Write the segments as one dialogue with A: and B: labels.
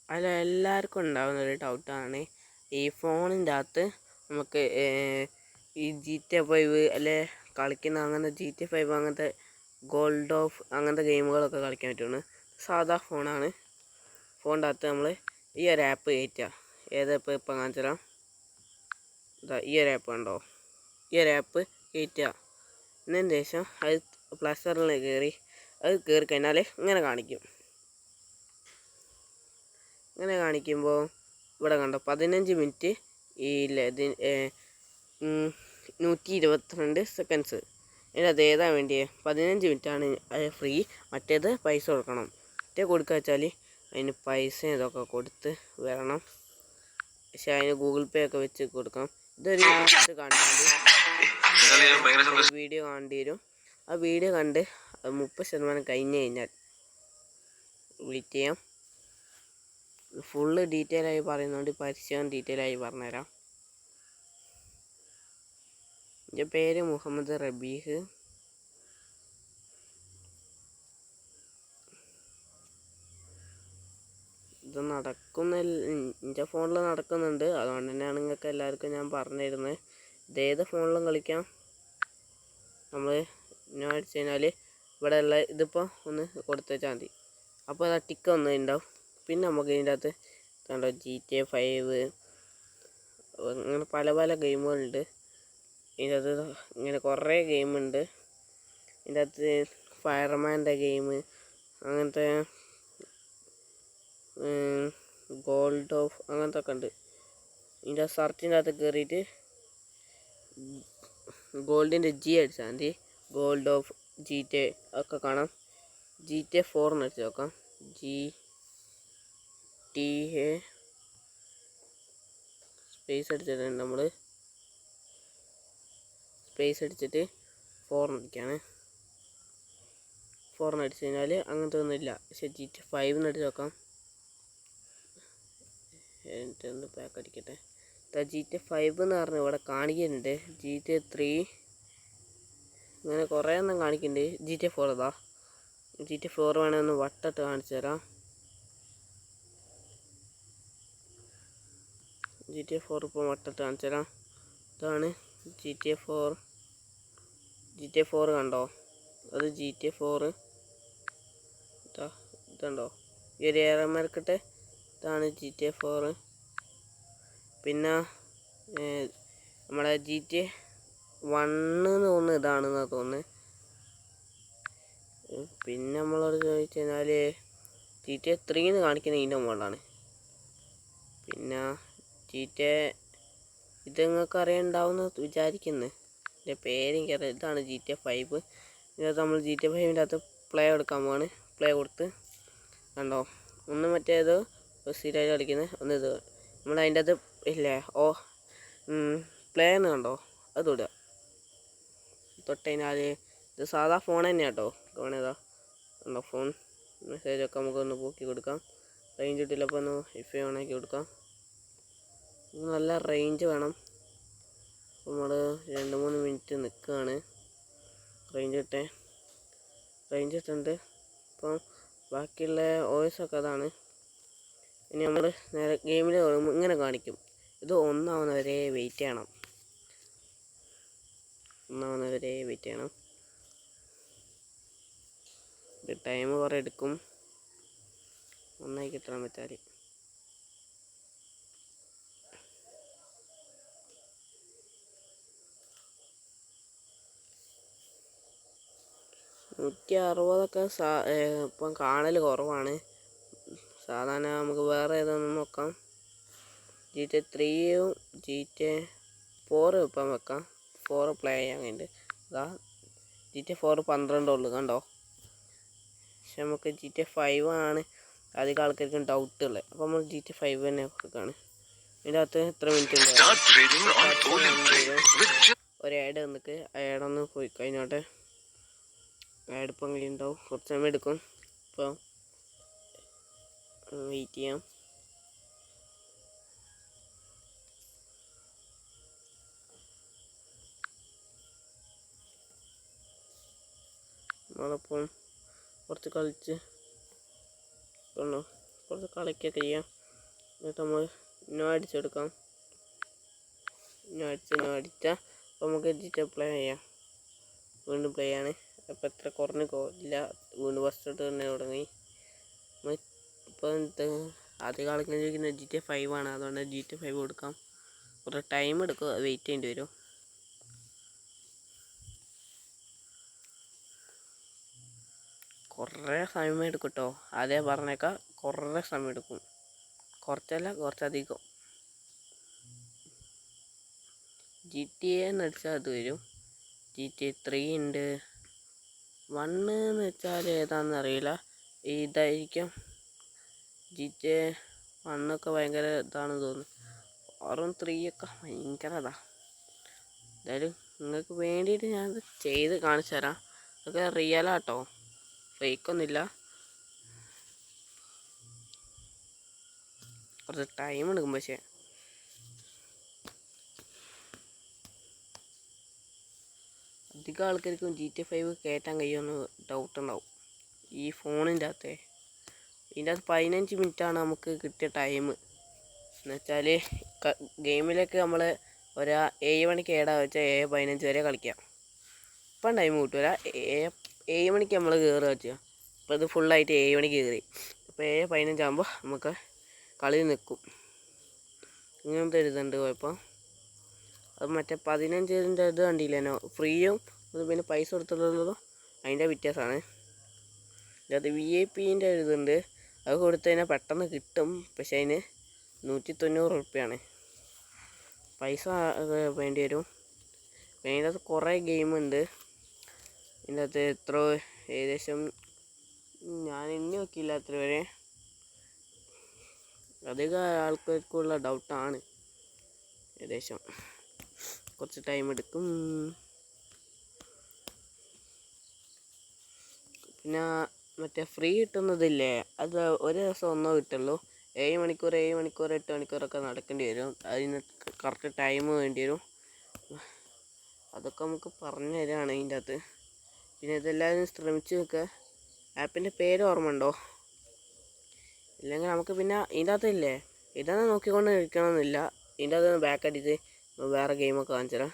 A: അതിൽ എല്ലാവർക്കും ഉണ്ടാകുന്ന ഒരു ഡൗട്ടാണ് ഈ ഫോണിൻ്റെ അകത്ത് നമുക്ക് ഈ GTA 5 അല്ലെ കളിക്കുന്ന അങ്ങനെ GTA 5 അങ്ങനത്തെ ഗോൾഡ് ഓഫ് അങ്ങനത്തെ ഗെയിമുകളൊക്കെ കളിക്കാൻ പറ്റുള്ളൂ. സാധാ ഫോണാണ്. ഫോണിൻ്റെ അകത്ത് നമ്മൾ ഈ ഒരു ആപ്പ് കയറ്റുക. ഏതാപ്പ് ഇപ്പം കാണിച്ചു തരാം. ഈ ഒരു ആപ്പ് കണ്ടോ, ഈ ഒരു ആപ്പ് കയറ്റുക. എന്നതിന് ശേഷം അത് പ്ലേ സ്റ്റോറിൽ കയറി കഴിഞ്ഞാൽ ഇങ്ങനെ കാണിക്കും. ഇങ്ങനെ കാണിക്കുമ്പോൾ ഇവിടെ കണ്ടോ 15 മിനിറ്റ് ഈ 122 സെക്കൻഡ്സ്. അതിനകത്ത് ഏതാ വേണ്ടിയത്? 15 മിനിറ്റാണ് ഫ്രീ, മറ്റേത് പൈസ കൊടുക്കണം. മറ്റേ കൊടുക്കുക വെച്ചാൽ അതിന് പൈസ ഇതൊക്കെ കൊടുത്ത് വരണം. പക്ഷെ അതിന് ഗൂഗിൾ പേ ഒക്കെ വെച്ച് കൊടുക്കണം. ഇതൊരു വീഡിയോ കാണേണ്ടി വരും. ആ വീഡിയോ കണ്ട് 30% കഴിഞ്ഞ് കഴിഞ്ഞാൽ വെയിറ്റ് ചെയ്യാം. ഫുള്ള് ഡീറ്റെയിൽ ആയി പറയുന്നുണ്ട്. പരസ്യം ഡീറ്റെയിൽ ആയി പറഞ്ഞുതരാം. എൻ്റെ പേര് മുഹമ്മദ് റബീഹ്. ഇത് എൻ്റെ ഫോണിൽ നടക്കുന്നുണ്ട്. അതുകൊണ്ട് തന്നെയാണ് നിങ്ങൾക്ക് എല്ലാവർക്കും ഞാൻ പറഞ്ഞിരുന്നത്. ഇതേത് ഫോണിലും കളിക്കാം. നമ്മൾ ഞാൻ അടിച്ചു കഴിഞ്ഞാൽ ഇവിടെ ഉള്ള ഇതിപ്പോൾ ഒന്ന് കൊടുത്തു വെച്ചാൽ മതി. അപ്പോൾ അത് ടിക്ക് ഒന്ന് ഉണ്ടാവും. പിന്നെ നമുക്ക് ഇതിൻ്റെ അകത്ത് കണ്ടോ GTA 5 അങ്ങനെ പല പല ഗെയിമുകളുണ്ട്. ഇതിൻ്റെ അകത്ത് ഇങ്ങനെ കുറേ ഗെയിമുണ്ട്. ഇതിൻ്റെ അകത്ത് ഫയർമാൻ്റെ ഗെയിം, അങ്ങനത്തെ ഗോൾഡ് ഓഫ് അങ്ങനത്തെ ഒക്കെ ഉണ്ട്. ഇതിൻ്റെ സെർച്ചിൻ്റെ അകത്ത് കയറിയിട്ട് ഗോൾഡിൻ്റെ G അടിച്ചാൽ മതി. ഗോൾഡ് ഓഫ് GTA ഒക്കെ കാണാം. GTA 4 അടിച്ച് നോക്കാം. GTA സ്പേസ് അടിച്ചിട്ടുണ്ട്. നമ്മൾ സ്പേസ് അടിച്ചിട്ട് 4 അടിക്കുകയാണ്. 4 അടിച്ചു കഴിഞ്ഞാൽ അങ്ങനത്തെ ഒന്നുമില്ല. പക്ഷെ GTA 5 അടിച്ച് നോക്കാം. എന്നിട്ടൊന്ന് പാക്ക് അടിക്കട്ടെ. GTA 5 എന്ന് പറഞ്ഞാൽ ഇവിടെ കാണിക്കുന്നുണ്ട്. GTA 3 ഇങ്ങനെ കുറേ എണ്ണം കാണിക്കുന്നുണ്ട്. GTA 4 ഇതാ. GTA 4 വേണമെങ്കിൽ ഒന്ന് വട്ടിട്ട് കാണിച്ചു തരാം. GTA 4 ഇപ്പോൾ വട്ടിട്ട് കാണിച്ചു തരാം. ഇതാണ് GTA 4. GTA 4 കണ്ടോ? അത് GTA 4 ഇതുണ്ടോ? ഈ ഒരു ഏറന്മാർക്കിട്ട് ഇതാണ് GTA 4. പിന്നെ നമ്മുടെ GTA 1 തോന്നുന്നു ഇതാണെന്നാണ് തോന്നുന്നത്. പിന്നെ നമ്മളോട് ചോദിച്ചു കഴിഞ്ഞാൽ GTA 3 കാണിക്കുന്ന ഇതിൻ്റെ മുകളിലാണ്. പിന്നെ GTA ഇത് നിങ്ങൾക്ക് അറിയണ്ടാവുമെന്ന് വിചാരിക്കുന്നു. എൻ്റെ പേരെനിക്കറിയാം. ഇതാണ് GTA 5. ഇതിനകത്ത് നമ്മൾ GTA 5 അകത്ത് പ്ലേ എടുക്കാൻ പോവാണ്. പ്ലേ കൊടുത്ത് കണ്ടോ, ഒന്ന് മറ്റേത് സ്ഥിരമായിട്ട് കളിക്കുന്നത്, ഒന്ന് ഇത്. നമ്മൾ അതിൻ്റെ അത് ഇല്ലേ പ്ലേ എന്ന് കണ്ടോ, അത് തൊടുക. തൊട്ടുകഴിഞ്ഞാൽ ഇത് സാധാ ഫോൺ തന്നെയാണ് കേട്ടോ. ഫോണേതാ കണ്ടോ, ഫോൺ മെസ്സേജൊക്കെ നമുക്കൊന്ന് പോക്കി കൊടുക്കാം. റേഞ്ച് കിട്ടില്ലപ്പോൾ ഒന്ന് വൈഫൈ ഓണാക്കി കൊടുക്കാം. നല്ല റേഞ്ച് വേണം. നമ്മൾ 2-3 മിനിറ്റ് നിൽക്കുകയാണ്. റേഞ്ച് ഇട്ടുണ്ട്. അപ്പം ബാക്കിയുള്ള വോയിസൊക്കെ അതാണ്. ഇനി നമ്മൾ നേരെ ഗെയിമിൽ ഇങ്ങനെ കാണിക്കും. ഇത് ഒന്നാവുന്നവരെ വെയിറ്റ് ചെയ്യണം. ഇത് ടൈം കുറേ എടുക്കും ഒന്നായി കിട്ടാൻ വെച്ചാൽ. $160 ഇപ്പം കാണൽ കുറവാണ്. സാധാരണ നമുക്ക് വേറെ ഏതൊന്നും നോക്കാം. GTA 3 GTA 4 ഇപ്പം വെക്കാം. 4 പ്ലേ ചെയ്യാൻ വേണ്ടി അതാ GTA 4 12 ഉള്ളു കണ്ടോ. പക്ഷെ നമുക്ക് GTA 5 ആണ് അധികം ആൾക്കാർക്കും ഡൗട്ട് ഉള്ളത്. അപ്പോൾ നമ്മൾ GTA 5 തന്നെ കൊടുക്കുകയാണ്. ഇതിൻ്റെ അകത്ത് എത്ര മിനിറ്റ് ഉണ്ട്? ഒരു ആഡ് വന്നിട്ട് ആഡൊന്ന് പോയി കഴിഞ്ഞോട്ടെ. ആഡ് ഇപ്പം അങ്ങനെ ഉണ്ടാവും, കുറച്ച് സമയം എടുക്കും. ഇപ്പോൾ വെയിറ്റ് ചെയ്യാം. നമ്മളപ്പം കുറച്ച് കളിച്ച് കുറച്ച് കളിക്കൊക്കെ ചെയ്യാം. എന്നിട്ട് നമ്മൾ നോ അടിച്ചെടുക്കാം. നോ അടിച്ചാൽ അപ്പോൾ നമുക്ക് ജിറ്റ പ്ലേ ചെയ്യാം. വീണ്ടും പ്ലേ ആണ്. അപ്പോൾ എത്ര കുറഞ്ഞ് ഇല്ല, വീണ്ടും ഫസ്റ്റ് തൊട്ട് തന്നെ തുടങ്ങി. ഇപ്പോൾ ആദ്യ ആൾക്കാർ ചോദിക്കുന്നത് GTA 5 ആണ്, അതുകൊണ്ട് GTA 5 കൊടുക്കാം. കുറേ ടൈം എടുക്കും, വെയിറ്റ് ചെയ്യേണ്ടി വരും. കുറേ സമയം എടുക്കും കേട്ടോ, അതേ പറഞ്ഞേക്കാം. കുറേ സമയം എടുക്കും, കുറച്ചല്ല കുറച്ചധികം. GTA എന്ന് വെച്ചാൽ അത് വരും. GTA 3 ഉണ്ട്. 1 എന്ന് വെച്ചാൽ ഏതാണെന്ന് അറിയില്ല, ഇതായിരിക്കും. GTA 1 ഒക്കെ ഭയങ്കര ഇതാണെന്ന് തോന്നുന്നു. 6 3 ഒക്കെ ഭയങ്കര ഇതാ. എന്തായാലും നിങ്ങൾക്ക് വേണ്ടിയിട്ട് ഞാനത് ചെയ്ത് കാണിച്ചു തരാം. അതൊക്കെ റിയലാട്ടോ, ഫേക്കൊന്നുമില്ല. കുറച്ച് ടൈം എടുക്കും, പക്ഷേ അധികം ആൾക്കാർക്കും GTA 5 കയറ്റാൻ കഴിയുമെന്ന് ഡൗട്ട് ഉണ്ടാവും. ഈ ഫോണിൻ്റെ അകത്തെ ഇതിൻ്റെ അകത്ത് 15 മിനിറ്റാണ് നമുക്ക് കിട്ടിയ ടൈം. എന്നുവെച്ചാൽ ഗെയിമിലേക്ക് നമ്മൾ 7 മണിക്ക് ഏടാ വെച്ചാൽ 7:15 വരെ കളിക്കാം. ഇപ്പം ടൈം കിട്ടില്ല. 7 മണിക്ക് നമ്മൾ കയറുക വെച്ചാൽ, അപ്പോൾ ഇത് ഫുള്ളായിട്ട് 7 മണിക്ക് കയറി. അപ്പോൾ 7:15 ആകുമ്പോൾ നമുക്ക് കളി നിൽക്കും. ഇങ്ങനത്തെ എഴുതുന്നുണ്ട് കുഴപ്പം. അത് മറ്റേ 15-ൻ്റെ ഇത് കണ്ടില്ലേനോ, ഫ്രീയും അത് പിന്നെ പൈസ കൊടുത്തിട്ടുള്ളതും അതിൻ്റെ വ്യത്യാസമാണ്. അത് VIP-ൻ്റെ എഴുതുന്നുണ്ട്, അത് കൊടുത്തു കഴിഞ്ഞാൽ പെട്ടെന്ന് കിട്ടും. പക്ഷേ അതിന് 190 റുപ്യാണ് പൈസ വേണ്ടി വരും. അതിൻ്റെ അകത്ത് കുറേ ഗെയിമുണ്ട്. ഇതിൻ്റെ അകത്ത് എത്ര ഏകദേശം ഞാൻ എണ്ണി നോക്കിയില്ല അത്ര വരെ. അധികം ആൾക്കാർക്കുള്ള ഡൗട്ടാണ്. ഏകദേശം കുറച്ച് ടൈം എടുക്കും. പിന്നെ മറ്റേ ഫ്രീ കിട്ടുന്നതില്ലേ, അത് ഒരു ദിവസം ഒന്നോ കിട്ടുള്ളൂ. 7 മണിക്കൂർ 8 മണിക്കൂറൊക്കെ നടക്കേണ്ടി വരും. അതിന് കറക്റ്റ് ടൈം വേണ്ടി വരും. അതൊക്കെ നമുക്ക് പറഞ്ഞു തരാണ് ഇതിൻ്റെ അകത്ത്. പിന്നെ ഇതെല്ലാവരും ശ്രമിച്ച് നോക്കുക. ആപ്പിൻ്റെ പേര് ഓർമ്മ ഉണ്ടോ? ഇല്ലെങ്കിൽ നമുക്ക് പിന്നെ ഇതിൻ്റെ അകത്തില്ലേ, ഇതാണ് നോക്കിക്കൊണ്ട് ഇരിക്കണമെന്നില്ല. ഇതിൻ്റെ അകത്ത് ബാക്ക് അടിച്ച് വേറെ ഗെയിമൊക്കെ കാണിച്ചു തരാം.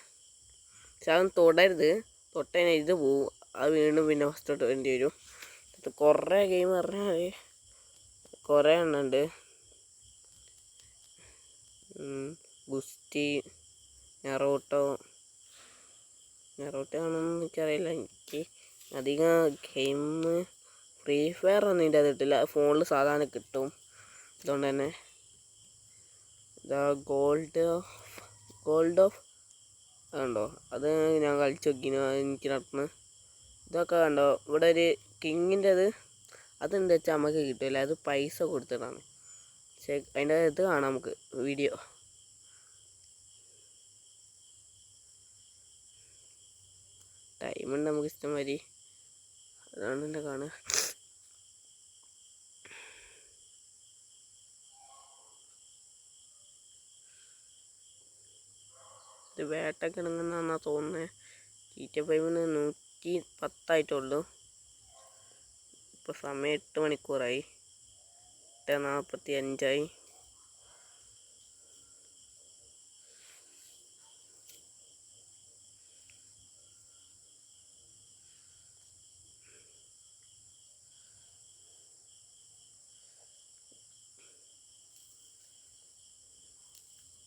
A: പക്ഷെ അതൊന്നും തൊടരുത്, തൊട്ടതിന് ഇത് പോവും. അത് വീണ്ടും പിന്നെ ഫസ്റ്റ് തൊട്ട് വേണ്ടി വരും. ഇത് കുറേ ഗെയിം പറഞ്ഞാൽ കുറേ എണ്ണമുണ്ട്. ഗുസ്റ്റി, നെറോട്ടോ ആണെന്ന് എനിക്കറിയില്ല. എനിക്ക് അധികം ഗെയിം ഫ്രീ ഫയർ ഒന്നും ഇതിൻ്റെ അത് കിട്ടില്ല. ഫോണിൽ സാധാരണ കിട്ടും. അതുകൊണ്ട് തന്നെ ഇതാ ഗോൾഡ് ഓഫ് അതുണ്ടോ, അത് ഞാൻ കളിച്ച് നോക്കിനു. എനിക്ക് നടന്ന് ഇതൊക്കെ കണ്ടോ, ഇവിടെ ഒരു കിങ്ങിൻ്റെത് അതെന്താ വെച്ചാൽ നമുക്ക് കിട്ടില്ല, അത് പൈസ കൊടുത്തതാണ്. പക്ഷേ അതിൻ്റെ ഇത് കാണാം നമുക്ക് വീഡിയോ. ടൈമുണ്ട് നമുക്ക് ഇഷ്ടംമാതിരി, അതാണ് എൻ്റെ കാണുക. ഇത് വേട്ടൊക്കെ ഇണങ്ങുന്നാ തോന്നുന്നത്. GTA 5-ന് 110 ഇപ്പോൾ സമയം 8 മണിക്കൂറായി, 8:45.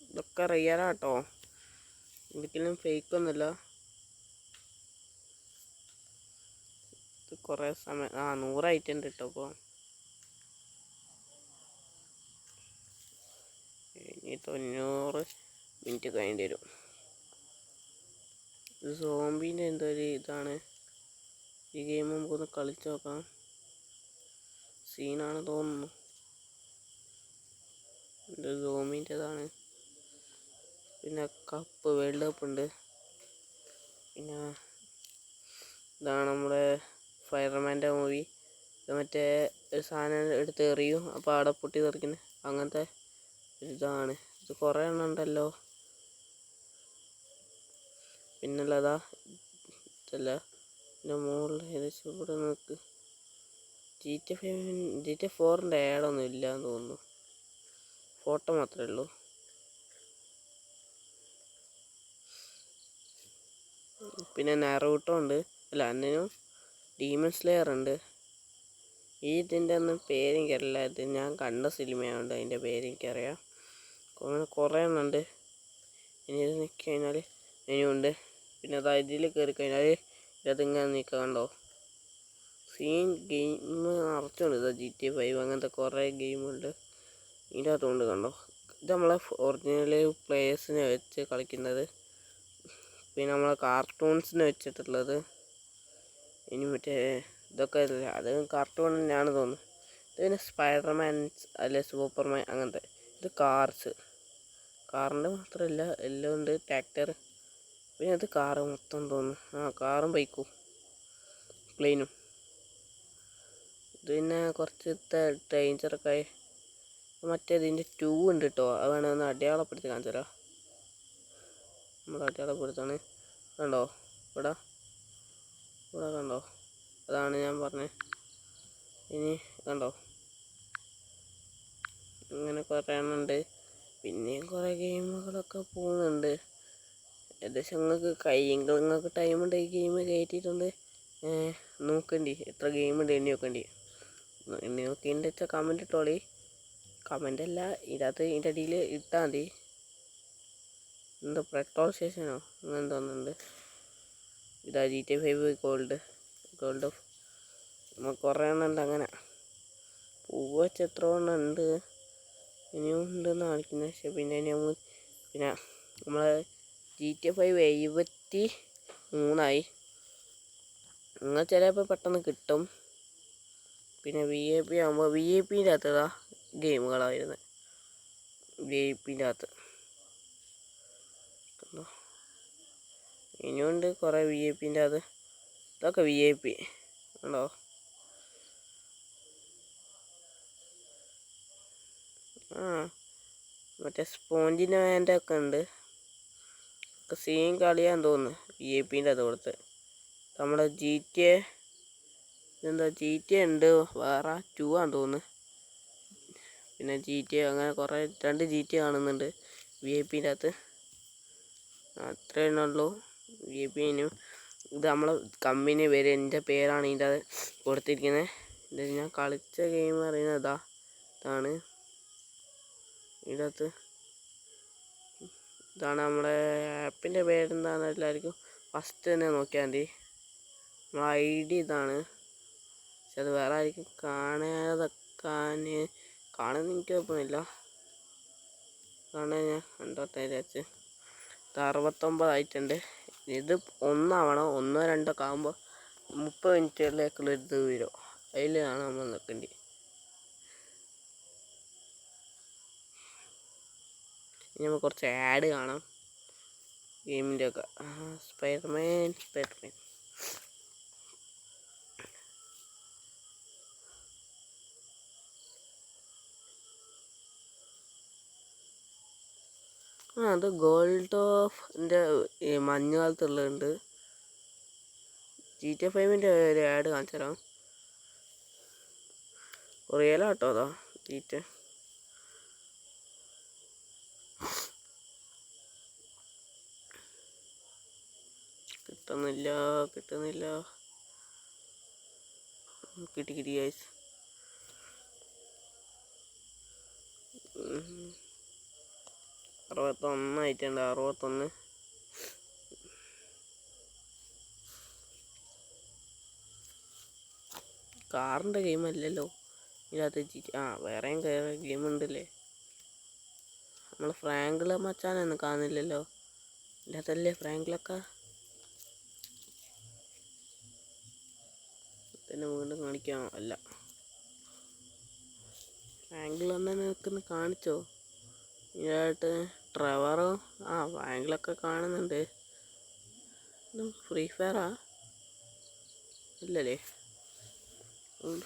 A: ഇതൊക്കെ റിയലാട്ടോ, ഒരിക്കലും ഫേക്കൊന്നുമില്ല. ഇത് കുറേ സമയം 100 ആയിട്ടുണ്ട് കേട്ടോ. അപ്പോൾ ഇനി 90 മിനിറ്റ് കഴിഞ്ഞിട്ട് വരും. ഇത് സോംബീൻ്റെ എന്തോ ഒരു ഇതാണ്. ഈ ഗെയിം നമുക്കൊന്ന് കളിച്ച് നോക്കാം. സീനാണ് തോന്നുന്നു. ഇത് സോംബീൻ്റെതാണ്. പിന്നെ കപ്പ്, വേൾഡ് കപ്പ് ഉണ്ട്. പിന്നെ ഇതാണ് നമ്മുടെ ഫയർമാൻ്റെ മൂവി. ഇത് മറ്റേ ഒരു സാധനം എടുത്ത് എറിയും, അപ്പോൾ അവിടെ പൊട്ടി തെറിക്കുന്നത് അങ്ങനത്തെ ഇതാണ്. ഇത് കുറേ എണ്ണം ഉണ്ടല്ലോ. പിന്നുള്ളതാ ഇതല്ല, ഇതിൻ്റെ മുകളിൽ ഏകദേശം ഇവിടെ നോക്ക്. GTA 4-ൻ്റെ ആഡൊന്നും ഇല്ലയെന്ന് തോന്നുന്നു. ഫോട്ടോ മാത്രമേ ഉള്ളൂ. പിന്നെ നാറൂട്ടോ ഉണ്ട്, അല്ല അന്നും ഡീമൺ സ്ലെയർ ഉണ്ട്. ഇതിൻ്റെ ഒന്നും പേരെനിക്കറിയില്ല, ഇത് ഞാൻ കണ്ട സിനിമയുണ്ട്, അതിൻ്റെ പേരെനിക്കറിയാം. അങ്ങനെ കുറേ എണ്ണമുണ്ട്. ഇനി ഇത് നിൽക്കി കഴിഞ്ഞാൽ ഇനിയുണ്ട്. പിന്നെ അത് ഇതിൽ കയറി കഴിഞ്ഞാൽ ഇതിങ്ങനെ നിൽക്കുക കണ്ടോ, സീൻ ഗെയിം നിറച്ചുണ്ട്. ഇതാ GTA 5 അങ്ങനത്തെ കുറേ ഗെയിമുണ്ട് ഇതിൻ്റെ അകത്തുകൊണ്ട് കണ്ടോ. ഇത് നമ്മളെ ഒറിജിനൽ പ്ലേയേഴ്സിനെ വെച്ച് കളിക്കുന്നത്. പിന്നെ നമ്മളെ കാർട്ടൂൺസിനെ വെച്ചിട്ടുള്ളത്. ഇനി മറ്റേ ഇതൊക്കെ ഇല്ല, അത് കാർട്ടൂൺ തന്നെയാണ് തോന്നുന്നു. ഇത് പിന്നെ സ്പൈഡർമാൻ അല്ലെ സൂപ്പർമാൻ അങ്ങനത്തെ. ഇത് കാറിൻ്റെ മാത്രമല്ല, എല്ലാം ഉണ്ട്. ട്രാക്ടർ, പിന്നെ അത് കാറ് മൊത്തം തോന്നുന്നു. കാറും ബൈക്കും പ്ലെയിനും. ഇത് പിന്നെ കുറച്ച് ഡേഞ്ചറൊക്കെ. മറ്റേതിൻ്റെ 2 ഉണ്ട് കേട്ടോ, അത് വേണമെങ്കിൽ ഒന്ന് അടയാളപ്പെടുത്തി കാണിച്ചു തരാം. നമ്മൾ അടയാളപ്പെടുത്താണ് കണ്ടോ, ഇവിടെ കണ്ടോ, അതാണ് ഞാൻ പറഞ്ഞത്. ഇനി കണ്ടോ, ഇങ്ങനെ കുറേ എണ്ണമുണ്ട്. പിന്നെയും കുറേ ഗെയിമുകളൊക്കെ പോകുന്നുണ്ട്. ഏകദേശം നിങ്ങൾക്ക് ടൈം ഉണ്ട് ഈ ഗെയിം കയറ്റിയിട്ടുണ്ട് നോക്കണ്ടി, എത്ര ഗെയിം ഉണ്ട് എണ്ണി നോക്കണ്ടി. എണ്ണി നോക്കിൻ്റെ വെച്ചാൽ കമൻറ്റ് ഇട്ടോളി. കമൻ്റ് അല്ല, ഇതിനകത്ത് ഇതിൻ്റെ അടിയിൽ ഇട്ടാൽ മതി. എന്തോ പെട്രോൾ സ്റ്റേഷനോ അങ്ങനെ തോന്നുന്നുണ്ട്. ഇതാ GTA 5 ഗോൾഡ് ഓഫ് നമുക്ക് കുറേ എണ്ണം ഉണ്ട്. അങ്ങനെ പൂവ് വെച്ച് എത്ര എണ്ണം ഉണ്ട് ഇനിയും ഉണ്ടെന്ന് കാണിക്കുന്നത്. പക്ഷേ പിന്നെ നമ്മളെ GTA 5 73 നിങ്ങൾ ചിലപ്പോൾ പെട്ടെന്ന് കിട്ടും. പിന്നെ VIP ആകുമ്പോൾ VIPൻ്റെ അകത്ത് ഗെയിമുകളാണ് വരുന്നത്. VIPൻ്റെ അകത്ത് ഇനിയുണ്ട് കുറേ VIPൻ്റെ അത്. ഇതൊക്കെ VIP ഉണ്ടോ. മറ്റേ സ്പോഞ്ചിന് വേണ്ട ഒക്കെ ഉണ്ട്. സീൻ കളിയാന്ന് തോന്നുന്നു VIPൻ്റെ അത് കൊടുത്ത്. നമ്മുടെ GTA ഉണ്ട്, വേറെ 2 ആണെന്ന് തോന്നുന്നു. പിന്നെ GTA അങ്ങനെ കുറേ 2 GTA കാണുന്നുണ്ട് VIPൻ്റെ അകത്ത്. അത്രയേ ഉള്ളൂ VIP. ഇനിയും ഇത് നമ്മളെ കമ്പനി പേര്, എൻ്റെ പേരാണ് ഇതിൻ്റെ അത് കൊടുത്തിരിക്കുന്നത്. ഇത് ഞാൻ കളിച്ച ഗെയിം പറയുന്നത് ഇതാണ്. ഇതിനകത്ത് ഇതാണ് നമ്മുടെ ആപ്പിൻ്റെ പേരെന്താണെന്ന് എല്ലാവർക്കും ഫസ്റ്റ് തന്നെ നോക്കിയാൽ മതി. നമ്മളെ ID ഇതാണ്. പക്ഷെ അത് വേറെ ആയിരിക്കും കാണുന്ന എനിക്ക് കുഴപ്പമൊന്നുമില്ല. അതാണ് ഞാൻ കണ്ടോട്ടെ വിചാരിച്ച്. ഇത് 69 ആയിട്ടുണ്ട്. ഇത് 1 ആവണം, 1 2 ഒക്കെ ആകുമ്പോൾ 30 മിനിറ്റിലേക്കുള്ള ഇത് വരും. അതിലാണ് നമ്മൾ നിൽക്കേണ്ടി. ഇനി നമുക്ക് കുറച്ച് ആഡ് കാണാം ഗെയിമിൻ്റെ ഒക്കെ. സ്പൈഡർമാൻ അത് ഗോൾഡ് ഓഫിൻ്റെ മഞ്ഞുകാലത്തുള്ളുണ്ട്. GTA 5ൻ്റെ ഒരു ആഡ് കാണിച്ചു തരാം. റിയലാട്ടോ അതാ GTA. കിട്ടുന്നില്ല. കിട്ടി ഗൈസ്. 61 ആയിട്ടുണ്ട്. 61 കാറിൻ്റെ ഗെയിം അല്ലല്ലോ ഇതിനകത്ത്. വേറെയും ഗെയിം ഉണ്ടല്ലേ. നമ്മൾ ഫ്രാങ്കിള് മച്ചാനൊന്നും കാണുന്നില്ലല്ലോ ഇതിനകത്തല്ലേ. ഫ്രാങ്കിലൊക്കെ തന്നെ വീണ്ടും കാണിക്കാം. അല്ല, ഫ്രാങ്കിൾ തന്നെ നിൽക്കുന്ന കാണിച്ചോ. ഇതിനായിട്ട് ട്രെവറോ ഫ്രാങ്കിലൊക്കെ കാണുന്നുണ്ട്. ഫ്രീ ഫയറാ ഇല്ലല്ലേ.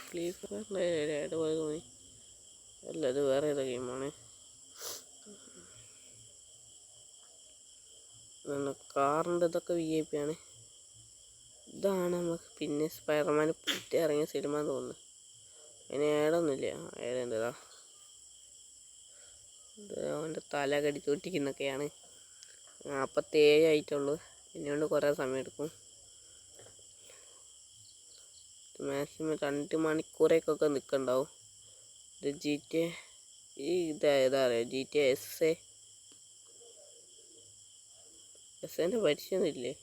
A: ഫ്രീ ഫയറിലെ ആഡ് പോലെ തോന്നി. അല്ല, ഇത് വേറെ ഏതാ ഗെയിമാണ്. കാറിൻ്റെ ഇതൊക്കെ VIP ആണ്. ഇതാണ് നമുക്ക് പിന്നെ സ്പൈഡർമാൻ പുറ്റി ഇറങ്ങിയ സിനിമ എന്ന് തോന്നുന്നു. അതിന് ഏടൊന്നുമില്ല. ഏതെന്താ അവൻ്റെ തല കടിച്ചു പൊട്ടിക്കുന്നൊക്കെയാണ്. 47 ആയിട്ടുള്ളൂ. ഇനിയുണ്ട് കുറേ സമയം എടുക്കും. മാക്സിമം 2 മണിക്കൂറേക്കൊക്കെ നിൽക്കണ്ടാവും. ഇത് GTA ഇതാ അറിയാം, GTA SA പരിചയമൊന്നുമില്ലേ?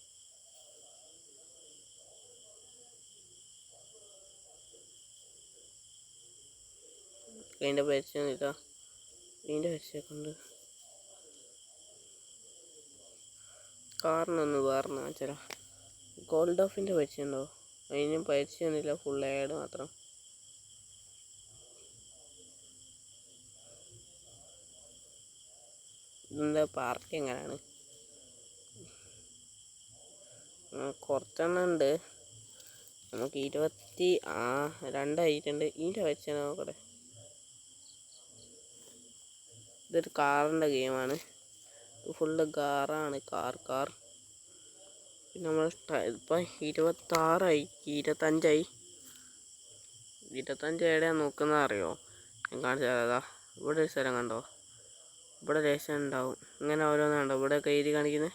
A: അതിൻ്റെ പരിചയമൊന്നുമില്ല. ഇതിൻ്റെ പരിചയമൊക്കെ ഉണ്ട്. കാറിനൊന്ന് വേറെ ചില ഗോൾഡ് ഓഫിൻ്റെ പരിചയം ഉണ്ടോ? അതിനും പരിചയമൊന്നുമില്ല, ഫുൾ ആഡ് മാത്രം. ഇതിൻ്റെ പാർട്ടി എങ്ങനെയാണ്? കുറച്ചെണ്ണം ഉണ്ട്. നമുക്ക് 22 ആയിട്ടുണ്ട്. ഇതിൻ്റെ പരിചയം നോക്കട്ടെ. ഇതൊരു കാറിൻ്റെ ഗെയിമാണ്. ഇത് ഫുള്ള് കാറാണ്. കാർ പിന്നെ നമ്മൾ ഇപ്പം 26 25 എവിടെയാണ് നോക്കുന്നത് അറിയോ? ഞാൻ കാണിച്ചാൽ ഇവിടെ ഒരു സ്ഥലം കണ്ടോ? ഇവിടെ രേഷൻ ഉണ്ടാവും. ഇങ്ങനെ ഓരോന്നും കണ്ടോ? ഇവിടെ എഴുതി കാണിക്കുന്നത്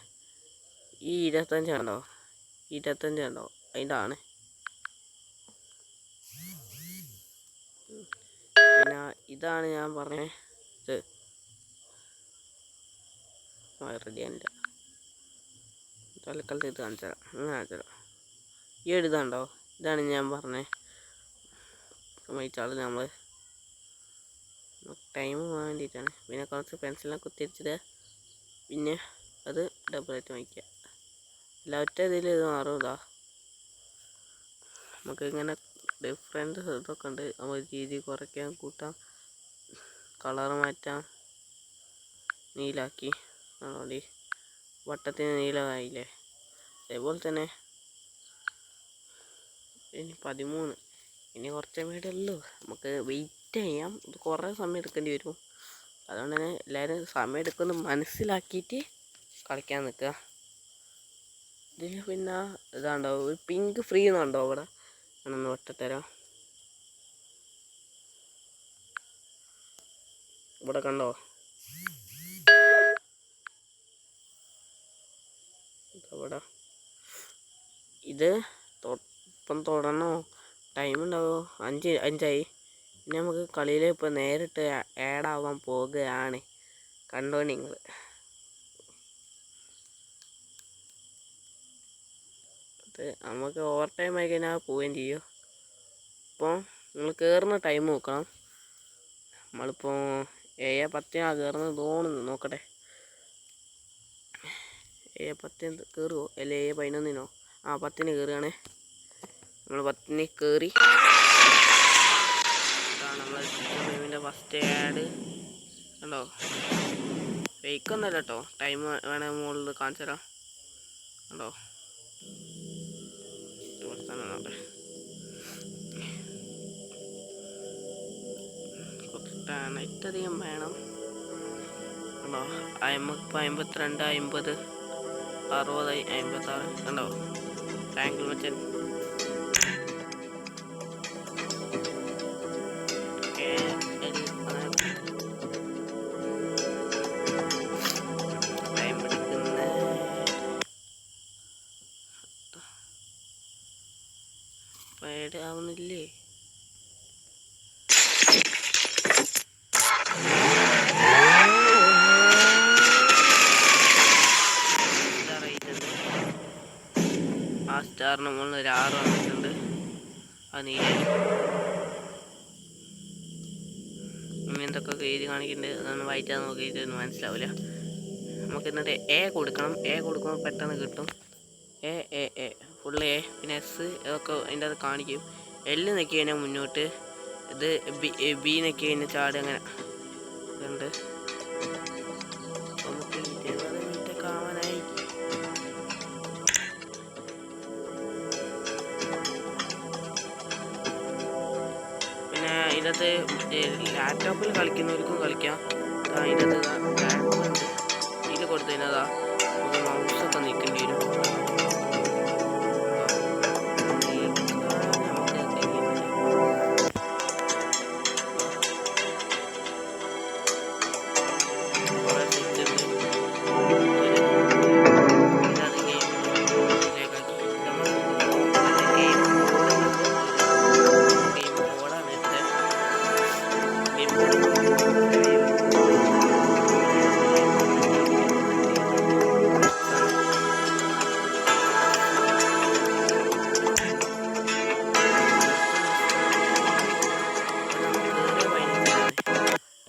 A: ഈ 25 കണ്ടോ? 25 കണ്ടോ? അതിൻ്റെ ആണ്. പിന്നെ ഇതാണ് ഞാൻ പറഞ്ഞത്. ഇത് റെഡിയാനില്ല. തലക്കാലത്ത് ഇത് കാണിച്ചാൽ അങ്ങനെ കാണിച്ചാൽ ഈ എഴുതാണ്ടോ? ഇതാണ് ഞാൻ പറഞ്ഞത്. മൈച്ചാൾ നമ്മൾ ടൈം വേണ്ടിയിട്ടാണ്. പിന്നെ കുറച്ച് പെൻസിലിനെ കുത്തിരിച്ചിട്ട് പിന്നെ അത് ഡബിളായിട്ട് വയ്ക്കുക. അല്ല ഒറ്റ ഇതിൽ ഇത് മാറും. നമുക്ക് ഇങ്ങനെ ഡിഫറെൻറ്റ് ഇതൊക്കെ ഉണ്ട്. നമുക്ക് രീതി കുറയ്ക്കാം, കൂട്ടാം, കളർ മാറ്റാം. നീലാക്കി ആണോടി, വട്ടത്തിന് നീലമായില്ലേ? അതേപോലെ തന്നെ ഇനി 13. ഇനി കുറച്ച് വീടുള്ളൂ. നമുക്ക് വെയിറ്റ് ചെയ്യാം. ഇത് കുറേ സമയം എടുക്കേണ്ടി വരും. അതുകൊണ്ട് തന്നെ എല്ലാവരും സമയം എടുക്കുന്നത് മനസ്സിലാക്കിയിട്ട് കളിക്കാൻ നിൽക്കുക. ഇതിൽ പിന്നെ ഇതാണ്ടോ ഒരു പിങ്ക് ഫ്രീ എന്നുണ്ടോ അവിടെ? ആണെന്ന് വട്ടത്തരാം. ഇവിടെ കണ്ടോ? ഇവിടെ ഇത് ഇപ്പം തുടരണോ? ടൈം ഉണ്ടാവോ? 5 പിന്നെ നമുക്ക് കളിയിൽ ഇപ്പോൾ നേരിട്ട് ആഡാവാൻ പോകുകയാണ്. കണ്ടോ നിങ്ങൾ? അത് നമുക്ക് ഓവർ ടൈം ആയി കഴിഞ്ഞാൽ പോവുകയും ചെയ്യും. അപ്പോൾ നിങ്ങൾ കയറുന്ന ടൈം നോക്കണം. നമ്മളിപ്പോൾ 7:10 കയറുന്നത് തോന്നുന്നു. നോക്കട്ടെ, 7:10 കയറുമോ? അല്ല 7:11 10 കയറുകയാണേ. നമ്മൾ 10 കയറി. ഇതാണ് നമ്മളെ ഗെയിമിൻ്റെ ഫസ്റ്റ് ആഡ്. കണ്ടോ? ഫേക്കൊന്നുമല്ല കേട്ടോ. ടൈം വേണമെങ്കിൽ മുകളിൽ കാണിച്ചു തരാം. കണ്ടോ? നോട്ടെ, ഇത്രയധികം വേണം. കണ്ടോ? 52 50 60 56 കണ്ടോ? ടാങ്കിൽ വെച്ചാൽ ടൈം പിടിക്കുന്ന പേട് ആവുന്നില്ലേ? സ്റ്റാറിന് മുകളിൽ ഒരു 6 വന്നിട്ടുണ്ട്. അത് നീലായി. എന്തൊക്കെ എഴുതി കാണിക്കുന്നുണ്ട്. അതൊന്നും വായിച്ചാൽ നോക്കിയിട്ടൊന്നും മനസ്സിലാവില്ല. നമുക്ക് എന്നിട്ട് കൊടുക്കണം. കൊടുക്കുമ്പോൾ പെട്ടെന്ന് കിട്ടും. ഫുൾ പിന്നെ എസ് ഇതൊക്കെ അതിൻ്റെ അത് കാണിക്കും. എല്ല് നിൽക്കി കഴിഞ്ഞാൽ മുന്നോട്ട്, ഇത് ബി നിൽക്കി കഴിഞ്ഞാൽ ചാട്. അങ്ങനെ ഉണ്ട്. നമുക്ക് 20 മിനിറ്റൊക്കെ ആവാനായി. ഇതിനകത്ത് ലാപ്ടോപ്പിൽ കളിക്കുന്നവർക്കും കളിക്കാം. ഇതിനകത്ത് ഇതിൽ കൊടുത്തതിനതാ നമുക്ക് മൗസൊക്കെ നിൽക്കേണ്ടി വരും.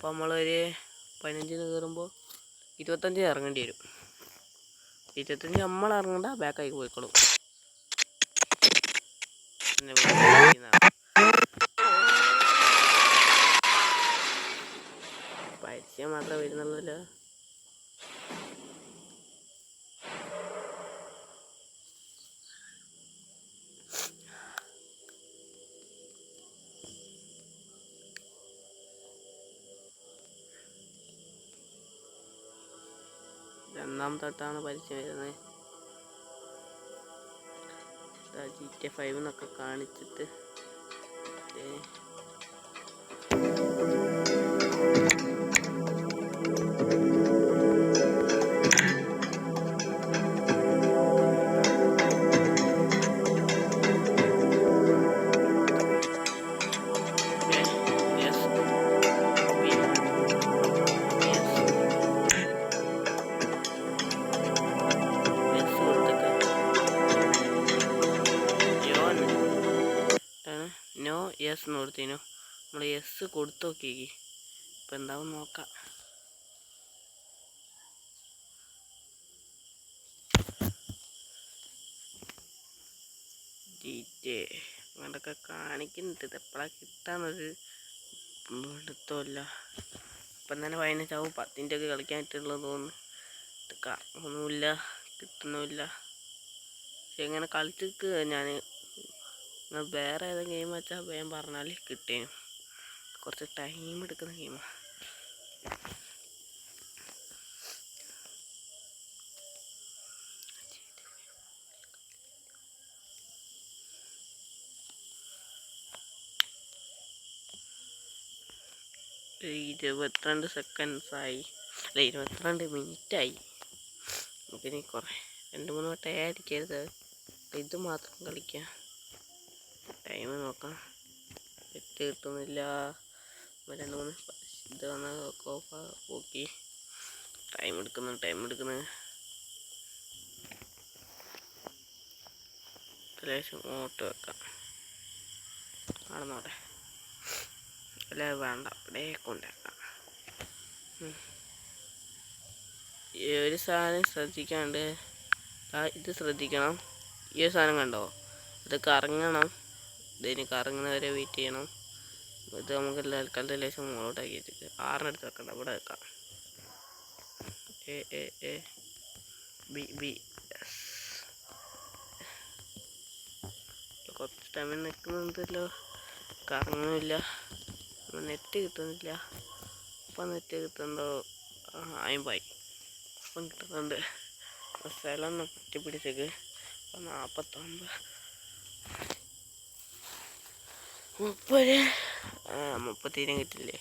A: അപ്പോൾ നമ്മളൊരു 15 കയറുമ്പോൾ 25 ഇറങ്ങേണ്ടി വരും. 25 നമ്മൾ ഇറങ്ങണ്ട, ബാക്കായി പോയിക്കോളും. പരിചയം മാത്രമേ വരുന്നുള്ളൂല്ലോ. രണ്ടാമത്തൊട്ടാണ് പരിചയം വരുന്നത്. GTA 5 എന്നൊക്കെ കാണിച്ചിട്ട് നോ യെസ് എന്ന് കൊടുത്തേനു. നമ്മൾ യെസ് കൊടുത്തു നോക്കി. ഇപ്പം എന്താവും നോക്കാം. അങ്ങനൊക്കെ കാണിക്കുന്നുണ്ട്. ഇത് എപ്പോഴാണ് കിട്ടാന്നൊരു എടുത്തല്ല. ഇപ്പം തന്നെ 15 10 ഒക്കെ കളിക്കാനായിട്ടുള്ളത് തോന്നുന്നു. ഒന്നുമില്ല, കിട്ടുന്നുമില്ല. പക്ഷെ ഇങ്ങനെ കളിച്ചിട്ട് ഞാൻ വേറെ ഏതെങ്കിലും ഗെയിം വെച്ചാൽ വേഗം പറഞ്ഞാൽ കിട്ടേനു. കുറച്ച് ടൈം എടുക്കുന്ന ഗെയിമാണ്. ഒരു 22 സെക്കൻഡ്സായി, അല്ല 22 മിനിറ്റായി. നമുക്കിനി കുറേ 2-3 വട്ടം അടിക്കരുത്. ഇത് മാത്രം കളിക്കാം. ടൈം നോക്കാം. സെറ്റ് കിട്ടുന്നില്ല. 2-3 ഇത് വന്നാൽ ഓഫ് നോക്കി. ടൈം എടുക്കുന്നു. ലേശം ഓട്ട് വെക്കാം. ആണെന്നോട്ടെ, അല്ല വേണ്ട, അവിടെ കൊണ്ടാക്കാം. ഈ ഒരു സാധനം ശ്രദ്ധിക്കാണ്ട്, ഇത് ശ്രദ്ധിക്കണം. ഈ ഒരു സാധനം കണ്ടോ, ഇത് കറങ്ങണം. ഇതിന് കറങ്ങുന്നവരെ വെയിറ്റ് ചെയ്യണം. ഇത് നമുക്ക് തൽക്കാലത്തെ ലേശം മുകളോട്ടാക്കി വെച്ചിട്ട് 6 എടുത്ത് വെക്കണ്ട, ഇവിടെ വെക്കാം. ബി കുറച്ച് ടൈമിൽ നിൽക്കുന്നുണ്ടല്ലോ. കറങ്ങുന്നില്ല, നെറ്റ് കിട്ടുന്നില്ല. ഇപ്പം നെറ്റ് കിട്ടുന്നുണ്ടോ? ആയിമ്പായി. ഇപ്പം കിട്ടുന്നുണ്ട്. സ്ഥലം പിടിച്ചേക്ക്. ഇപ്പം 49 30 തീരെയും കിട്ടില്ലേ?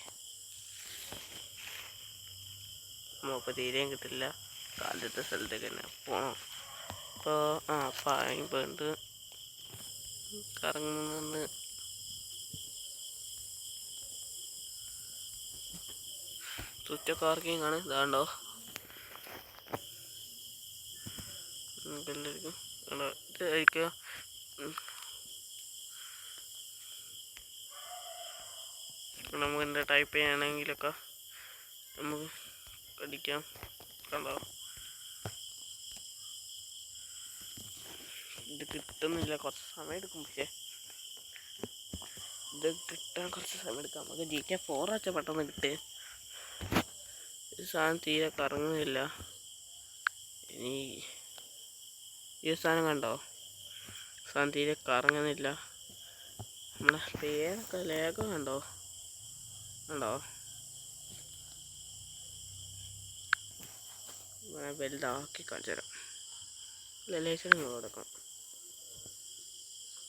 A: 30 തീരെയും കിട്ടില്ല. ആദ്യത്തെ സ്ഥലത്തേക്ക് തന്നെ പോകണം. ഇപ്പോൾ പായുണ്ട് കറങ്ങുന്ന സ്വിച്ചൊക്കെ വർക്കിംഗ് ആണ്. ഇതാണ്ടോ എല്ലാവർക്കും ഇത് കഴിക്കുക. നമുക്ക് എന്താ ടൈപ്പ് ചെയ്യുകയാണെങ്കിലൊക്കെ നമുക്ക് അടിക്കാം. കണ്ടോ, ഇത് കിട്ടുന്നില്ല, കുറച്ച് സമയം എടുക്കും. പക്ഷേ ഇത് കിട്ടാൻ കുറച്ച് സമയം എടുക്കാം. നമുക്ക് GTA 4 വെച്ചാൽ പെട്ടെന്ന് കിട്ടുക. ഈ സാധനം തീരെ കറങ്ങുന്നില്ല. ഇനി ഈ സാധനം കണ്ടോ, സാധനം തീരെ കറങ്ങുന്നില്ല. നമ്മളെ പേരൊക്കെ ലേഖം കണ്ടോ വലുതാക്കി കാണിച്ചു തരാം. ലേശം കൊടുക്കാം.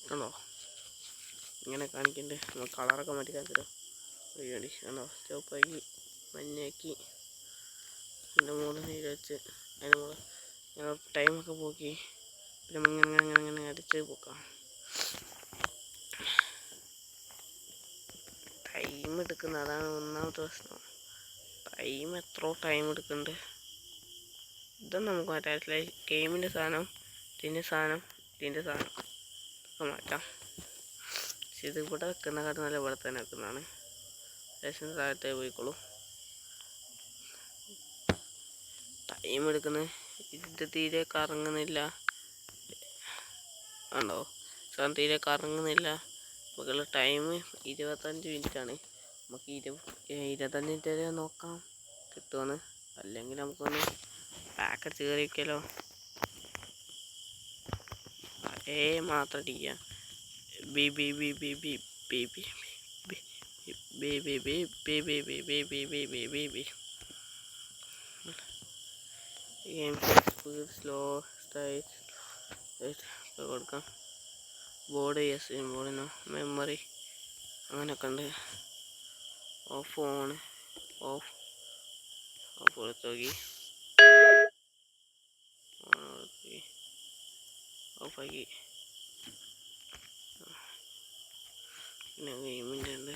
A: കണ്ടോ, ഇങ്ങനെ കാണിക്കണ്ടേ. നമ്മൾ കളറൊക്കെ മാറ്റി കാണിച്ചു തരാം. വേണ്ടി കണ്ടോ, ചുവപ്പാക്കി മഞ്ഞാക്കി അതിൻ്റെ മുകളിൽ നീര് വെച്ച് അതിൻ്റെ മുകളിൽ ഞങ്ങൾ ടൈമൊക്കെ പോക്കി. പിന്നെ ഇങ്ങനെ അടിച്ച് പോക്കാം. ടൈം എടുക്കുന്നത് അതാണ് ഒന്നാമത്തെ പ്രശ്നം. എത്ര ടൈം എടുക്കുന്നുണ്ട്. ഇതൊന്നും നമുക്ക് മാറ്റാറില്ല. ഗെയിമിൻ്റെ സാധനം, ഇതിൻ്റെ സാധനം ഒക്കെ മാറ്റാം. പക്ഷെ ഇത് ഇവിടെ വെക്കുന്ന കാര്യം നല്ല ഇവിടെ തന്നെ വെക്കുന്നതാണ്. ലേശം താഴത്തെ പോയിക്കോളൂ. ടൈം എടുക്കുന്നത്. ഇത് തീരെ കറങ്ങുന്നില്ല. ആണോ സാധനം തീരെ കറങ്ങുന്നില്ല. നമുക്കുള്ള ടൈം 25 മിനിറ്റാണ്. നമുക്ക് 25 മിനിറ്റ് വരെ നോക്കാം കിട്ടുമെന്ന്. അല്ലെങ്കിൽ നമുക്കൊന്ന് പാക്കറ്റ് കയറി വയ്ക്കാലോ. മാത്രം അടിക്കുക. B B B B B B B B B B B B B B B B B B B game speed slow state കൊടുക്കാം. ബോർഡ് യെസ് ബോർഡിനോ മെമ്മറി അങ്ങനെയൊക്കെ ഉണ്ട്. ഓഫ് ഓൺ ഓഫ് ഓഫ് കൊടുത്ത് നോക്കി. ഓഫാക്കി. പിന്നെ ഗെയിമിൻ്റെ ഉണ്ട്.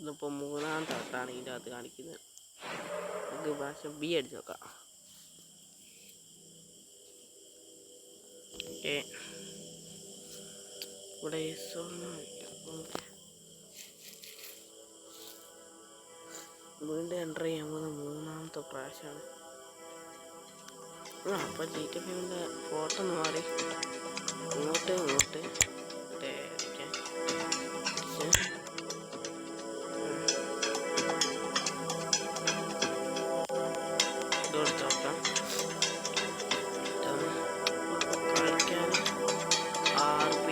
A: ഇതിപ്പോൾ 3-ാമത്തെ തട്ടാണ് ഇതിൻ്റെ അകത്ത് കാണിക്കുന്നത്. നമുക്ക് പ്രാവശ്യം ബി അടിച്ച് നോക്കാം. ഓക്കെ ഇവിടെ വീണ്ടും എൻ്റർ ചെയ്യാൻ പോകുന്ന 3-ാമത്തെ പ്രാവശ്യമാണ്. അപ്പോൾ GTA 5-ൻ്റെ ഫോട്ടോ ഒന്ന് മാറി ഇങ്ങോട്ട് ഇതെടുത്ത് നോക്കാം. കളിക്കാൻ RP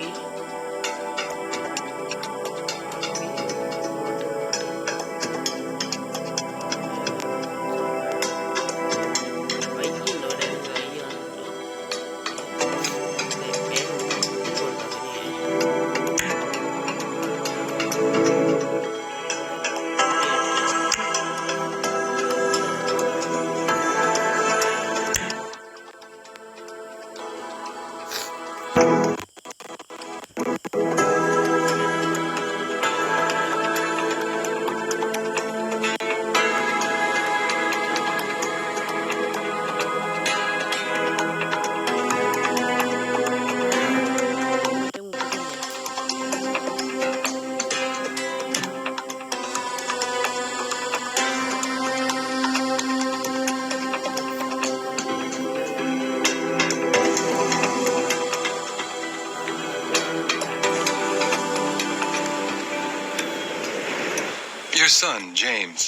B: Your son, James.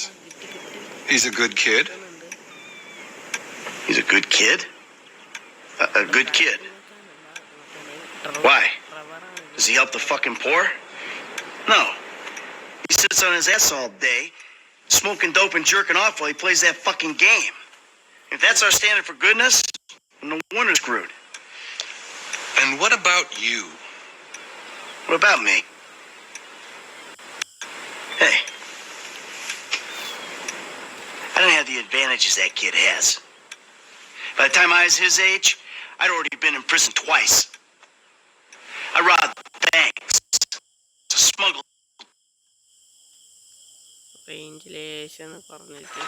B: He's a good kid?
C: He's a good kid? A good kid? Why? Does he help the fucking poor? No. He sits on his ass all day, smoking dope and jerking off while he plays that fucking game. If that's our standard for goodness, no wonder we're screwed.
B: And what about you?
C: What about me? Hey. I didn't have the advantages that kid has. By the time I was his age, I'd already been in prison twice. I robbed banks, smuggled.
A: റേഞ്ചിലേശം പറഞ്ഞിട്ട്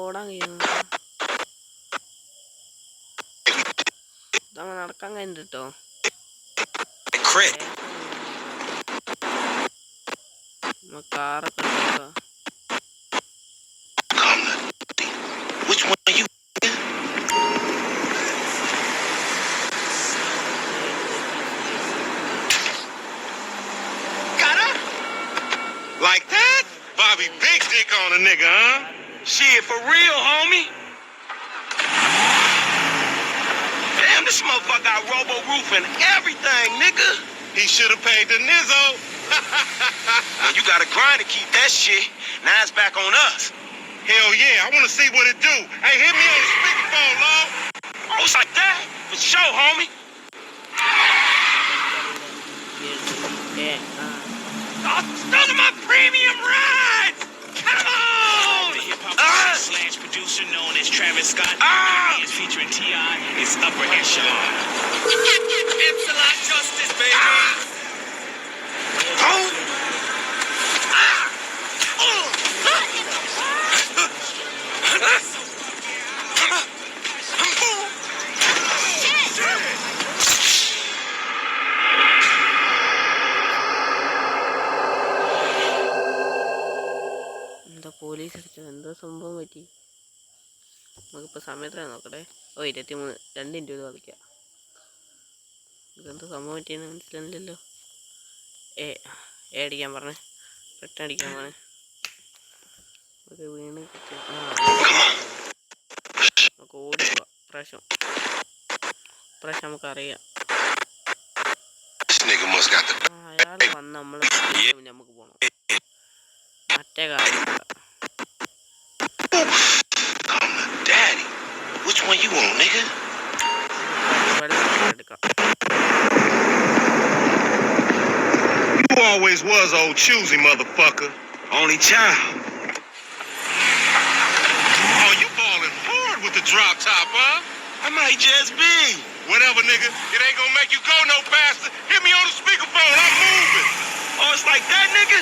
A: ഓടാൻ കഴിയുന്നു. ഇതങ്ങനെ നടക്കാൻ കഴിഞ്ഞിട്ടോ. കാറൊക്കെ എടുക്കാം.
C: Which one are you?
D: Got her? Like that? Bobby big dick on a nigga, huh?
C: Shit, for real, homie. Damn, this motherfucker got robo-roof and everything, nigga.
D: He should have paid the Nizzo.
C: Man, you gotta grind to keep that shit. Now it's back on us.
D: Hell yeah, I want to see what it do. Hey, hit me on the speakerphone, Lord.
C: Oh, it's like that? For sure, homie. Oh, those are my premium rides! Come on!
E: The hip-hop slash producer known as Travis Scott is featuring T.I. It's Upper Echelon.
C: Epsilon Justice, baby! Oh!
A: എന്താ സംഭവം പറ്റി? നമുക്കിപ്പോൾ സമയത്രയാണ് നോക്കട്ടെ. 23 2 minute കളിക്കാം. ഇതെന്താ സംഭവം പറ്റിയെന്ന് മനസ്സിലായില്ലല്ലോ. അടിക്കാൻ പറഞ്ഞേ, റിട്ടേൺ അടിക്കാൻ പറഞ്ഞേ. നമുക്ക് വീണ് നമുക്ക് ഓടിക്കുക. പ്രാവശ്യം നമുക്കറിയാം. അയാൾ വന്ന് നമ്മൾ നമുക്ക് പോകണം. മറ്റേ കാര്യം
C: Daddy, which one you want, nigga?
A: എടുക്കാം.
D: You always was old choosy, motherfucker.
C: Only child.
D: Oh, you balling hard with the drop top, huh?
C: I might just be.
D: Whatever, nigga. It ain't gonna make you go no faster. Hit me on the speakerphone. I'm moving.
C: Oh, it's like that, nigga?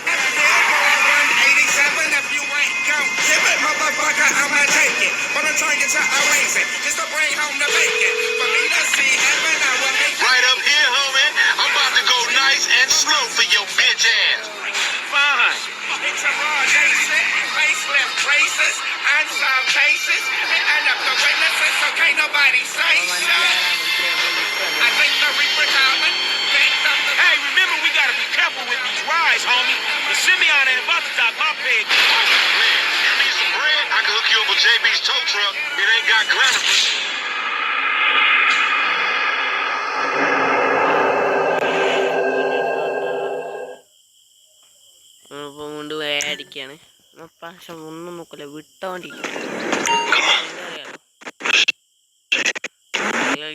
F: 187, if you ain't gon' give it, motherfucker, I'ma take it. Wanna turn you to a raisin, just to bring home the bacon. For me to see heaven, I will make
C: Right up here, homie. I'm about to go nice and slow for your bitch ass. Fine.
F: It's a raw nation, facelift braces, and some cases. And up the witnesses, so can't nobody say shit. I think the Reaper coming.
E: Hey, remember we gotta be careful with these rides, homie. The Simeon ain't about to dock my pay.
C: Man, you need some bread? I can hook you up with JB's tow truck. It ain't got granite.
A: നമ്മളിപ്പോൾ കൊണ്ട് അടിക്കുകയാണ്. പക്ഷെ ഒന്നും നോക്കില്ല, വിട്ടോണ്ടിരിക്കും.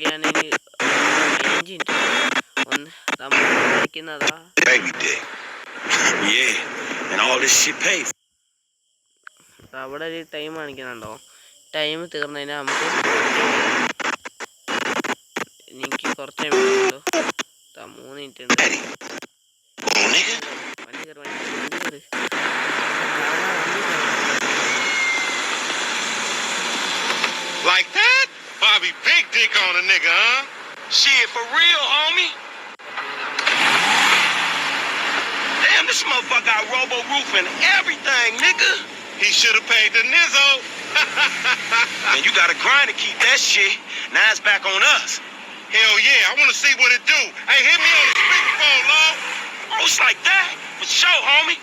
A: ഞാൻ 5 minute ഒന്ന് നമ്മൾ കളിക്കുന്നതാ.
C: Baby dick. Yeah, and all this shit paid.
A: അവിടെ ഒരു ടൈം കാണിക്കുന്നുണ്ടോ? ടൈം തീർന്നതിനാൽ നമുക്ക് എനിക്ക് കുറച്ച് ടൈം ഉള്ളൂ. 3 മിനിറ്റ് ഉണ്ട്. വണ്ടി കയറി.
D: Like that? Bobby big dick on a nigga, huh?
C: Shit, for real, homie. Damn, this motherfucker got robo roof and everything, nigga.
D: He should have paid the Nizzo.
C: And you gotta grind to keep that shit. Now it's back on us.
D: Hell yeah, I want to see what it do. Hey, hit me on the speakerphone, Lord.
C: Oh, it's like that? For sure, homie.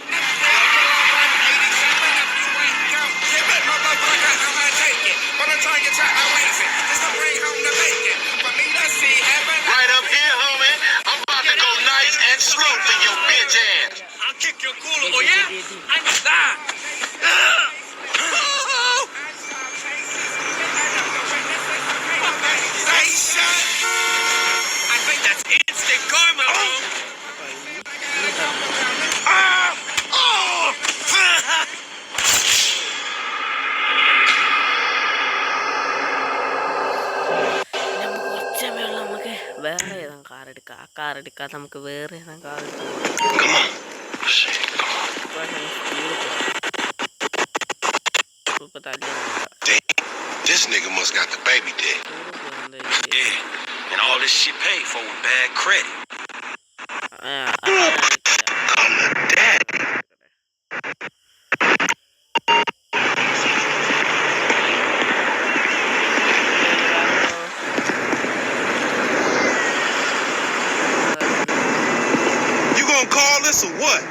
F: 187, if you ain't gon' give it, motherfucker, I'ma take it. Wanna turn you to a raisin, just to bring home the bacon. For me to see heaven,
C: Right up here, homie. I'm about to go nice and slow for your bitch ass.
E: I'll kick your culo, oh yeah? I'm a star.
F: say shit.
E: I think that's instant karma, bro.
A: നമുക്ക് വേറെ ഏതാണ് car എടുക്കാം. ആ car എടുക്കാതെ നമുക്ക് വേറെ ഏതാണ് car എടുക്കാം.
C: Come on. Shit, come on.
A: ഇപ്പൊ തല്ലിയാണ്.
D: This nigga must got the baby dick.
C: Yeah, and all this shit paid for with bad credit.
D: You gonna call this or what?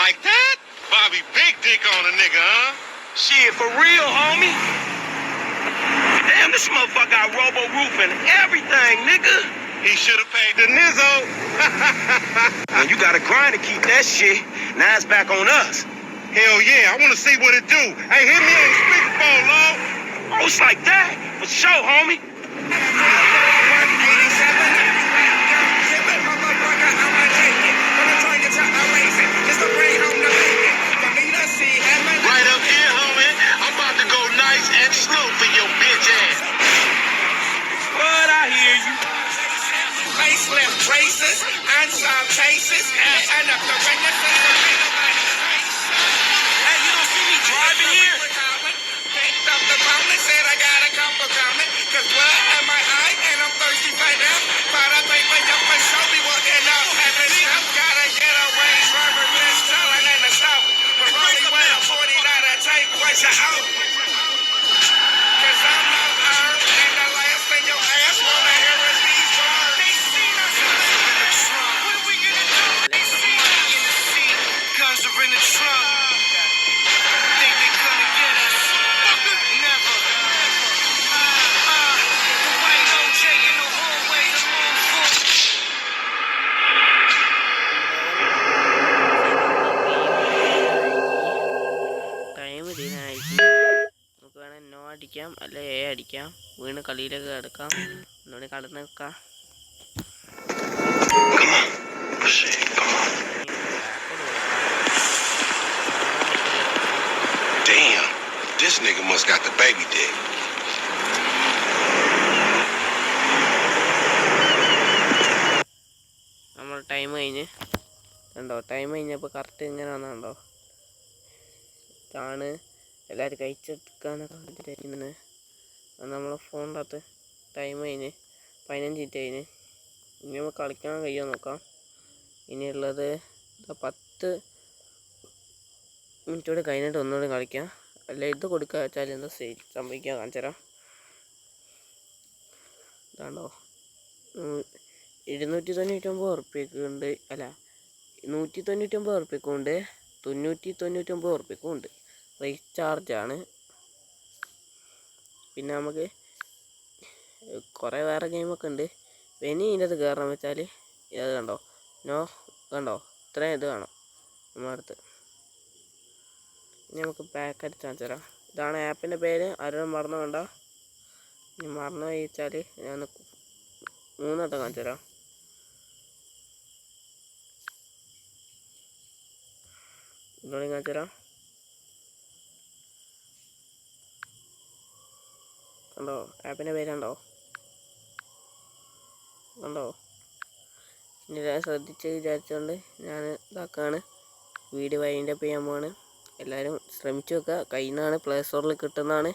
D: Like that? Bobby big dick on a nigga, huh?
C: Shit, for real, homie. Damn, this motherfucker got robo roof and everything, nigga.
D: He should have paid the Nizzo.
C: And you gotta grind to keep that shit. Now it's back on us.
D: Hell yeah, I want to see what it do. Hey, hit me on the speakerphone, Lord.
C: Oh, it's like that? For sure, homie.
F: 187, if you ain't gon' give it, motherfucker, I'ma take it. Wanna turn you to a raisin, just to bring home the bacon. For me to see heaven,
C: Right up here, homie. I'm about to go nice and slow for your bitch ass. What? I hear you.
F: facelift braces, and some cases. And up the witnesses, so can't nobody say shit.
E: Hey, you don't see me driving here?
A: അടിക്കാം, അല്ല A അടിക്കാം, വീണ് കളിയിലേക്ക് കിടക്കാം, ഒന്നുകൂടി കടന്ന് വെക്കാം.
D: Damn, this nigga must got the baby dick.
A: നമ്മൾ time കഴിഞ്ഞ് കണ്ടോ, ടൈം കഴിഞ്ഞപ്പോൾ കറക്റ്റ് ഇങ്ങനെ വന്നുണ്ടോ. ഇതാണ് എല്ലാവരും കഴിച്ചെടുക്കാനൊക്കെ വിചാരിക്കുന്നത്. അത് നമ്മളെ ഫോണിൻ്റെ അകത്ത് ടൈം കഴിഞ്ഞ് 15 മിനിറ്റ് കഴിഞ്ഞ്. ഇനി നമുക്ക് കളിക്കാൻ കഴിയുമോ നോക്കാം. ഇനിയുള്ളത് 10 മിനിറ്റ് കൂടി കഴിഞ്ഞിട്ട് ഒന്നുകൂടി കളിക്കാം. അല്ല ഇത് കൊടുക്കുക വെച്ചാൽ എന്താ സംഭവിക്കുക കാണിച്ചു തരാം. ഇതാണോ 299 ഉറുപ്പ്യക്ക് ഉണ്ട്, അല്ല 199 ഉറുപ്പ്യക്കും ഉണ്ട്, 999 ഉറുപ്പ്യക്കും ഉണ്ട്. റീചാർജാണ്. പിന്നെ നമുക്ക് കുറേ വേറെ ഗെയിമൊക്കെ ഉണ്ട്. ഇനി ഇതിൻ്റെ അത് കയറാൻ വെച്ചാൽ ഇത് കണ്ടോ, കണ്ടോ ഇത്രയും ഇത് കാണാം നമ്മുടെ അടുത്ത്. ഇനി നമുക്ക് പാക്ക് അടിച്ച് കാണിച്ചു തരാം. ഇതാണ് ആപ്പിൻ്റെ പേര്, ആരും മറന്നു വേണ്ട. ഇനി മറന്നു കഴിച്ചാൽ ഞാൻ 3 വട്ടം കാണിച്ചു തരാം. ഇതോടെ കാണിച്ചു തരാം. കണ്ടോ ആപ്പിൻ്റെ പേര് കണ്ടോ. ഇനി ശ്രദ്ധിച്ച് വിചാരിച്ചുകൊണ്ട് ഞാൻ ഇതാക്കാണ്. വീഡിയോ വൈൻഡപ്പ് ചെയ്യാൻ പോവാണ്. എല്ലാവരും ശ്രമിച്ചു നോക്കുക. കയ്യിൽ നിന്നാണ്, പ്ലേ സ്റ്റോറിൽ കിട്ടുന്നതാണ്.